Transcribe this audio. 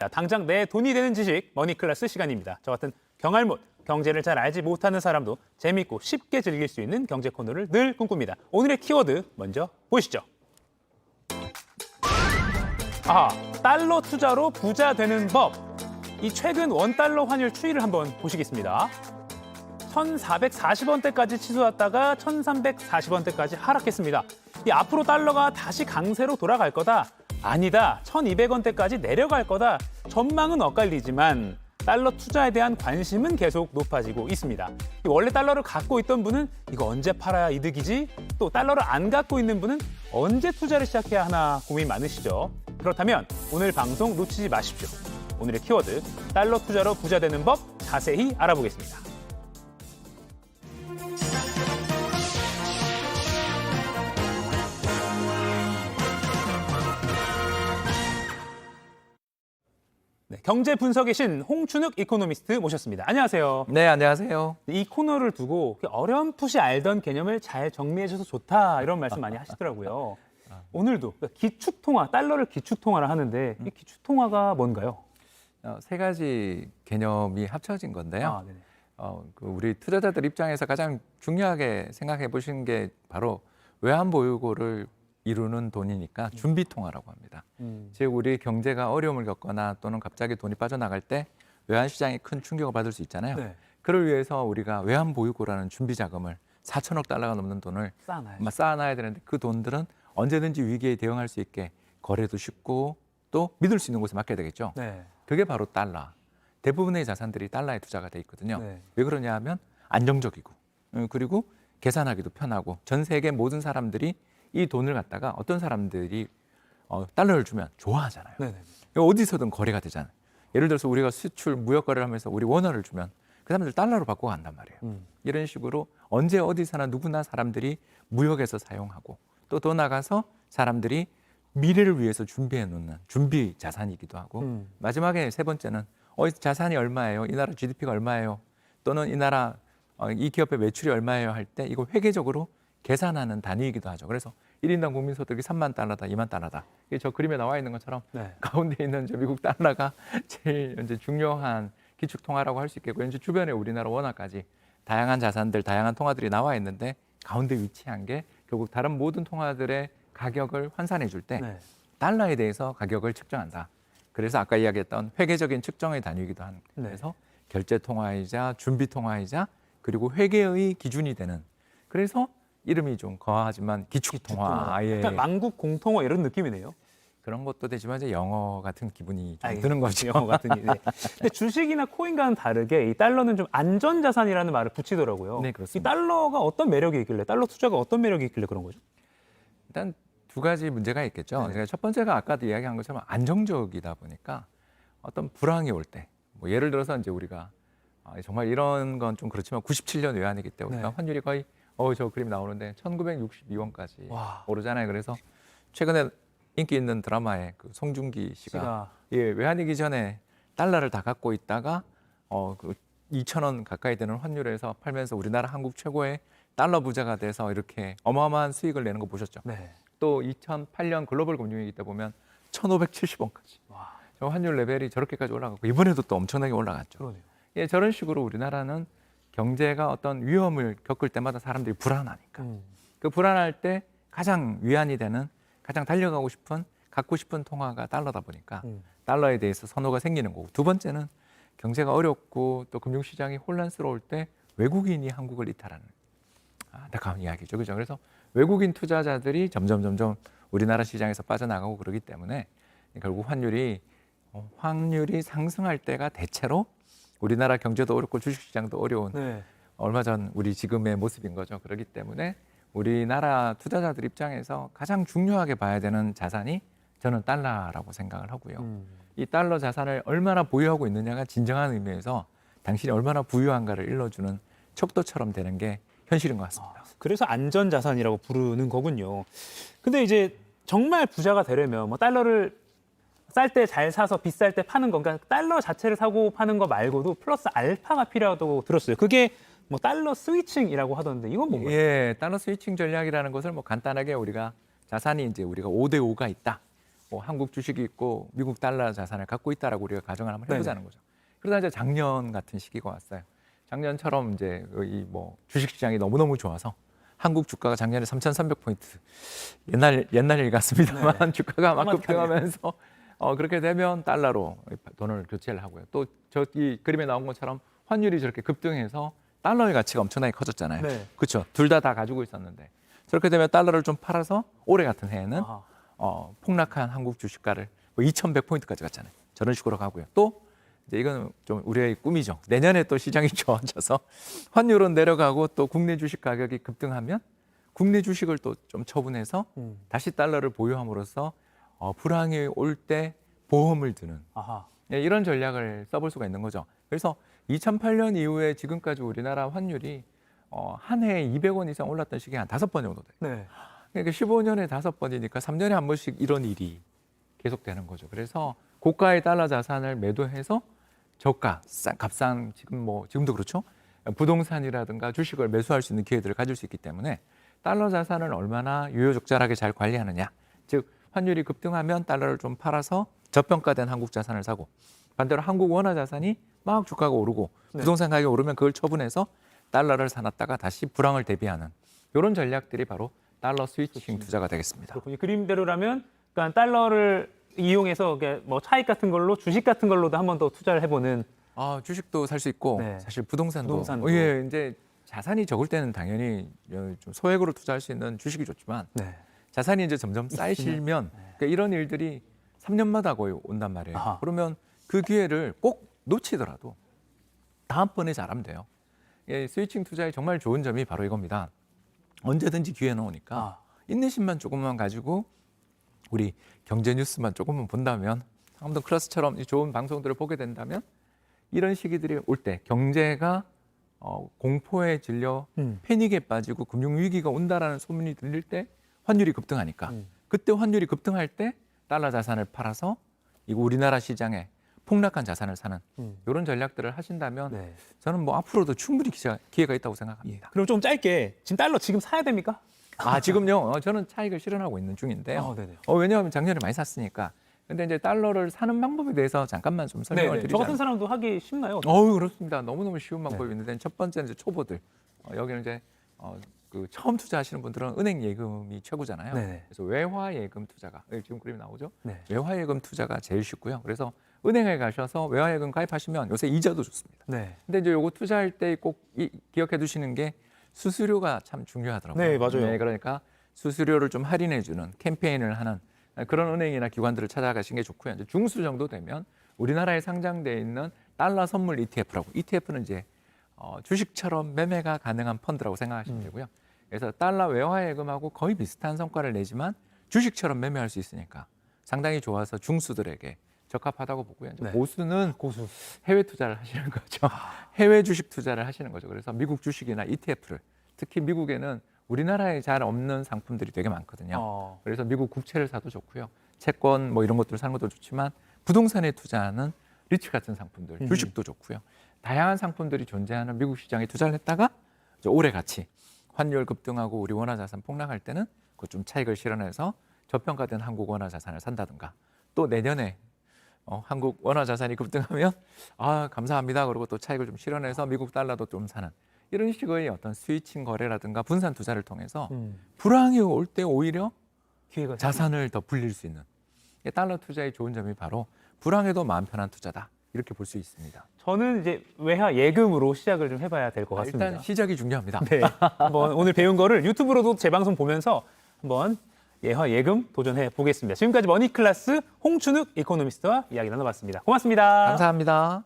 자, 당장 내 돈이 되는 지식 머니클래스 시간입니다. 저 같은 경알못, 경제를 잘 알지 못하는 사람도 재밌고 쉽게 즐길 수 있는 경제 코너를 늘 꿈꿉니다. 오늘의 키워드 먼저 보시죠. 달러 투자로 부자 되는 법. 이 최근 원달러 환율 추이를 한번 보시겠습니다. 1,440원대까지 치솟았다가 1,340원대까지 하락했습니다. 이 앞으로 달러가 다시 강세로 돌아갈 거다. 아니다. 1,200원대까지 내려갈 거다. 전망은 엇갈리지만 달러 투자에 대한 관심은 계속 높아지고 있습니다. 원래 달러를 갖고 있던 분은 이거 언제 팔아야 이득이지? 또 달러를 안 갖고 있는 분은 언제 투자를 시작해야 하나 고민 많으시죠? 그렇다면 오늘 방송 놓치지 마십시오. 오늘의 키워드, 달러 투자로 부자 되는 법 자세히 알아보겠습니다. 네, 경제 분석의 신 홍춘욱 이코노미스트 모셨습니다. 안녕하세요. 네, 안녕하세요. 이 코너를 두고 어렴풋이 알던 개념을 잘 정리해 줘서 좋다 이런 말씀 많이 하시더라고요. 오늘도 기축통화, 달러를 기축통화를 하는데 이 기축통화가 뭔가요? 세 가지 개념이 합쳐진 건데요. 네네. 우리 투자자들 입장에서 가장 중요하게 생각해 보시는 게 바로 외환보유고를 이루는 돈이니까 준비통화라고 합니다. 즉 우리 경제가 어려움을 겪거나 또는 갑자기 돈이 빠져나갈 때 외환시장이 큰 충격을 받을 수 있잖아요. 네. 그를 위해서 우리가 외환보유고라는 준비자금을 4천억 달러가 넘는 돈을 쌓아놔야 되는데 그 돈들은 언제든지 위기에 대응할 수 있게 거래도 쉽고 또 믿을 수 있는 곳에 맡겨야 되겠죠. 네. 그게 바로 달러. 대부분의 자산들이 달러에 투자가 돼 있거든요. 네. 왜 그러냐 하면 안정적이고 그리고 계산하기도 편하고 전 세계 모든 사람들이 이 돈을 갖다가 어떤 사람들이 달러를 주면 좋아하잖아요. 네네. 어디서든 거래가 되잖아요. 예를 들어서 우리가 수출 무역 거래를 하면서 우리 원화를 주면 그 사람들 달러로 바꿔 간단 말이에요. 이런 식으로 언제 어디서나 누구나 사람들이 무역에서 사용하고 또 더 나가서 사람들이 미래를 위해서 준비해 놓는 준비 자산이기도 하고 마지막에 세 번째는 자산이 얼마예요? 이 나라 GDP가 얼마예요? 또는 이 나라 이 기업의 매출이 얼마예요? 할 때 이거 회계적으로 계산하는 단위이기도 하죠. 그래서 1인당 국민소득이 3만 달러다, 2만 달러다. 이게 저 그림에 나와 있는 것처럼 네. 가운데 있는 저 미국 달러가 제일 이제 중요한 기축통화라고 할 수 있겠고 이제 주변에 우리나라 원화까지 다양한 자산들, 다양한 통화들이 나와 있는데 가운데 위치한 게 결국 다른 모든 통화들의 가격을 환산해 줄 때 네. 달러에 대해서 가격을 측정한다. 그래서 아까 이야기했던 회계적인 측정의 단위이기도 한 네. 그래서 결제통화이자 준비통화이자 그리고 회계의 기준이 되는 그래서 이름이 좀 거하지만 기축통화. 예. 약간 만국 공통어 이런 느낌이네요. 그런 것도 되지만 이제 영어 같은 기분이 좀 알겠습니다. 드는 거죠. 영어 같은 게. 네. 근데 주식이나 코인과는 다르게 이 달러는 좀 안전자산이라는 말을 붙이더라고요. 네, 그렇습니다. 이 달러가 어떤 매력이 있길래, 달러 투자가 어떤 매력이 있길래 그런 거죠? 일단 두 가지 문제가 있겠죠. 네. 제가 첫 번째가 아까도 이야기한 것처럼 안정적이다 보니까 어떤 불황이 올 때, 뭐 예를 들어서 이제 우리가 정말 이런 건 좀 그렇지만 97년 외환위기 때 우리가 네. 환율이 거의 저 그림 나오는데 1962원까지 와. 오르잖아요. 그래서 최근에 인기 있는 드라마에 그 송중기 씨가 외환위기 전에 달러를 다 갖고 있다가 그 2,000원 가까이 되는 환율에서 팔면서 우리나라 한국 최고의 달러 부자가 돼서 이렇게 어마어마한 수익을 내는 거 보셨죠? 네. 또 2008년 글로벌 금융위기 때 보면 1,570원까지 와. 저 환율 레벨이 저렇게까지 올라갔고 이번에도 또 엄청나게 올라갔죠. 그러네요. 예, 저런 식으로 우리나라는 경제가 어떤 위험을 겪을 때마다 사람들이 불안하니까 그 불안할 때 가장 위안이 되는 가장 달려가고 싶은 갖고 싶은 통화가 달러다 보니까 달러에 대해서 선호가 생기는 거고 두 번째는 경제가 어렵고 또 금융시장이 혼란스러울 때 외국인이 한국을 이탈하는 안타까운 이야기죠. 그죠? 그래서 외국인 투자자들이 점점 우리나라 시장에서 빠져나가고 그러기 때문에 결국 환율이 상승할 때가 대체로 우리나라 경제도 어렵고 주식시장도 어려운 네. 얼마 전 우리 지금의 모습인 거죠. 그렇기 때문에 우리나라 투자자들 입장에서 가장 중요하게 봐야 되는 자산이 저는 달러라고 생각을 하고요. 이 달러 자산을 얼마나 보유하고 있느냐가 진정한 의미에서 당신이 얼마나 부유한가를 일러주는 척도처럼 되는 게 현실인 것 같습니다. 그래서 안전자산이라고 부르는 거군요. 근데 이제 정말 부자가 되려면 뭐 달러를 쌀 때 잘 사서 비쌀 때 파는 건가? 달러 자체를 사고 파는 거 말고도 플러스 알파가 필요하다고 들었어요. 그게 뭐 달러 스위칭이라고 하던데 이건 뭔가요? 예, 달러 스위칭 전략이라는 것을 뭐 간단하게 우리가 자산이 이제 우리가 5대 5가 있다. 뭐 한국 주식이 있고 미국 달러 자산을 갖고 있다라고 우리가 가정을 한번 해보자는 거죠. 그러다 이제 작년 같은 시기가 왔어요. 작년처럼 이제 이 뭐 주식 시장이 너무너무 좋아서 한국 주가가 작년에 3,300포인트 옛날 일 같습니다만 주가가 막 급등하면서 그렇게 되면 달러로 돈을 교체를 하고요. 또 저기 그림에 나온 것처럼 환율이 저렇게 급등해서 달러의 가치가 엄청나게 커졌잖아요. 네. 그렇죠. 둘 다 가지고 있었는데 저렇게 되면 달러를 좀 팔아서 올해 같은 해에는 폭락한 한국 주식가를 뭐 2,100포인트까지 갔잖아요. 저런 식으로 가고요. 또 이제 이건 좀 우리의 꿈이죠. 내년에 또 시장이 좋아져서 환율은 내려가고 또 국내 주식 가격이 급등하면 국내 주식을 또 좀 처분해서 다시 달러를 보유함으로써 불황이 올 때 보험을 드는 예, 이런 전략을 써볼 수가 있는 거죠. 그래서 2008년 이후에 지금까지 우리나라 환율이 한 해에 200원 이상 올랐던 시기가 한 5번 정도 돼요. 네. 그러니까 15년에 5번이니까 3년에 한 번씩 이런 일이 계속되는 거죠. 그래서 고가의 달러 자산을 매도해서 저가, 값싼 지금도 그렇죠. 부동산이라든가 주식을 매수할 수 있는 기회들을 가질 수 있기 때문에 달러 자산을 얼마나 유효적절하게 잘 관리하느냐. 즉 환율이 급등하면 달러를 좀 팔아서 저평가된 한국 자산을 사고 반대로 한국 원화 자산이 막 주가가 오르고 부동산 가격이 오르면 그걸 처분해서 달러를 사놨다가 다시 불황을 대비하는 이런 전략들이 바로 달러 스위칭 투자가 되겠습니다. 그렇군요. 그림대로라면 그러니까 달러를 이용해서 뭐 차익 같은 걸로 주식 같은 걸로도 한 번 더 투자를 해보는. 주식도 살 수 있고 네. 사실 부동산도. 예, 이제 자산이 적을 때는 당연히 좀 소액으로 투자할 수 있는 주식이 좋지만 네. 자산이 이제 점점 쌓이시면 그러니까 이런 일들이 3년마다 거의 온단 말이에요. 그러면 그 기회를 꼭 놓치더라도 다음번에 잘하면 돼요. 예, 스위칭 투자의 정말 좋은 점이 바로 이겁니다. 언제든지 기회는 오니까 인내심만 조금만 가지고 우리 경제 뉴스만 조금만 본다면 한번 클래스처럼 좋은 방송들을 보게 된다면 이런 시기들이 올 때 경제가 공포에 질려 패닉에 빠지고 금융위기가 온다라는 소문이 들릴 때 환율이 급등하니까 그때 환율이 급등할 때 달러 자산을 팔아서 이거 우리나라 시장에 폭락한 자산을 사는 이런 전략들을 하신다면 저는 뭐 앞으로도 충분히 기회가 있다고 생각합니다. 그럼 좀 짧게 지금 달러 지금 사야 됩니까? 지금요. 저는 차익을 실현하고 있는 중인데요. 네네. 왜냐하면 작년에 많이 샀으니까. 근데 이제 달러를 사는 방법에 대해서 잠깐만 좀 설명을 저 드리자면. 같은 사람도 하기 쉽나요? 그렇습니다. 너무너무 쉬운 방법이 있는데 첫 번째는 이제 초보들. 여기는 이제 그 처음 투자하시는 분들은 은행 예금이 최고잖아요. 네네. 그래서 외화 예금 투자가 지금 그림이 나오죠. 네. 외화 예금 투자가 제일 쉽고요. 그래서 은행에 가셔서 외화 예금 가입하시면 요새 이자도 좋습니다. 네. 근데 이제 요거 투자할 때 꼭 기억해 두시는 게 수수료가 참 중요하더라고요. 네, 맞아요. 그러니까 수수료를 좀 할인해 주는 캠페인을 하는 그런 은행이나 기관들을 찾아가시는 게 좋고요. 이제 중수 정도 되면 우리나라에 상장되어 있는 달러 선물 ETF라고. ETF는 이제 주식처럼 매매가 가능한 펀드라고 생각하시면 되고요. 그래서 달러 외화 예금하고 거의 비슷한 성과를 내지만 주식처럼 매매할 수 있으니까 상당히 좋아서 중수들에게 적합하다고 보고요. 이제 고수는 해외 투자를 하시는 거죠. 해외 주식 투자를 하시는 거죠. 그래서 미국 주식이나 ETF를 특히 미국에는 우리나라에 잘 없는 상품들이 되게 많거든요. 그래서 미국 국채를 사도 좋고요. 채권 뭐 이런 것들을 사는 것도 좋지만 부동산에 투자하는 리츠 같은 상품들, 주식도 좋고요. 다양한 상품들이 존재하는 미국 시장에 투자를 했다가 이제 올해 같이 환율 급등하고 우리 원화 자산 폭락할 때는 그 좀 차익을 실현해서 저평가된 한국 원화 자산을 산다든가 또 내년에 한국 원화 자산이 급등하면 감사합니다. 그리고 또 차익을 좀 실현해서 미국 달러도 좀 사는 이런 식의 어떤 스위칭 거래라든가 분산 투자를 통해서 불황이 올 때 오히려 기회가 자산을 더 불릴 수 있는 달러 투자의 좋은 점이 바로 불황에도 마음 편한 투자다. 이렇게 볼 수 있습니다. 저는 이제 외화 예금으로 시작을 좀 해봐야 될 것 같습니다. 일단 시작이 중요합니다. 네. 한번 오늘 배운 거를 유튜브로도 재방송 보면서 한번 외화 예금 도전해 보겠습니다. 지금까지 머니클래스 홍춘욱 이코노미스트와 이야기 나눠봤습니다. 고맙습니다. 감사합니다.